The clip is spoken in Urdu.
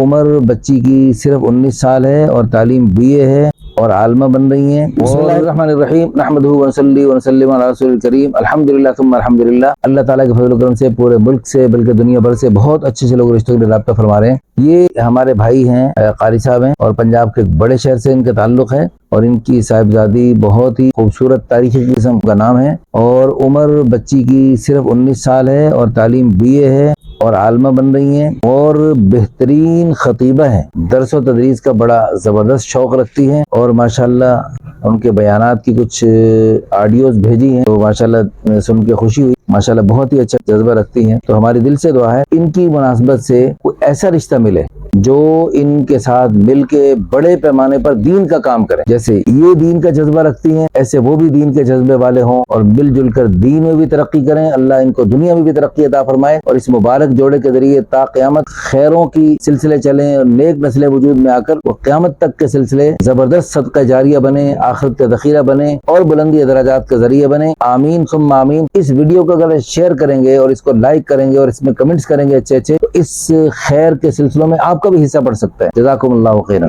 عمر بچی کی صرف 19 سال ہے اور تعلیم BA ہے اور عالمہ بن رہی ہیں۔ بسم اللہ الرحمن الرحیم، نحمدہ ونصلی ونسلم علی رسول الکریم، الحمدللہ ثم الحمدللہ۔ اللہ تعالیٰ کے فضل و کرم سے پورے ملک سے بلکہ دنیا بھر سے بہت اچھے سے لوگ رشتوں کے رابطہ فرما رہے ہیں۔ یہ ہمارے بھائی ہیں، قاری صاحب ہیں اور پنجاب کے ایک بڑے شہر سے ان کا تعلق ہے، اور ان کی صاحبزادی بہت ہی خوبصورت تاریخی قسم کا نام ہے، اور عمر بچی کی صرف 19 سال ہے اور تعلیم BA ہے اور عالمہ بن رہی ہیں، اور بہترین خطیبہ ہیں، درس و تدریس کا بڑا زبردست شوق رکھتی ہیں، اور ماشاءاللہ ان کے بیانات کی کچھ آڈیوز بھیجی ہیں تو ماشاءاللہ سن کے خوشی ہوئی۔ ماشاءاللہ بہت ہی اچھا جذبہ رکھتی ہیں، تو ہماری دل سے دعا ہے ان کی مناسبت سے کوئی ایسا رشتہ ملے جو ان کے ساتھ مل کے بڑے پیمانے پر دین کا کام کرے۔ جیسے یہ دین کا جذبہ رکھتی ہیں، ایسے وہ بھی دین کے جذبے والے ہوں اور مل جل کر دین میں بھی ترقی کریں۔ اللہ ان کو دنیا میں بھی ترقی عطا فرمائے، اور اس مبارک جوڑے کے ذریعے تا قیامت خیروں کی سلسلے چلیں اور نیک نسلیں وجود میں آ کر وہ قیامت تک کے سلسلے زبردست صدقہ جاریہ بنے، آخرت کا ذخیرہ بنے اور بلندی درجات کا ذریعہ بنے۔ آمین ثم آمین۔ اس ویڈیو کو اگر شیئر کریں گے اور اس کو لائک کریں گے اور اس میں کمنٹس کریں گے اچھے اچھے، تو اس خیر کے سلسلوں میں آپ کا بھی حصہ پڑ سکتا ہے۔ جزاکم اللہ خیرا۔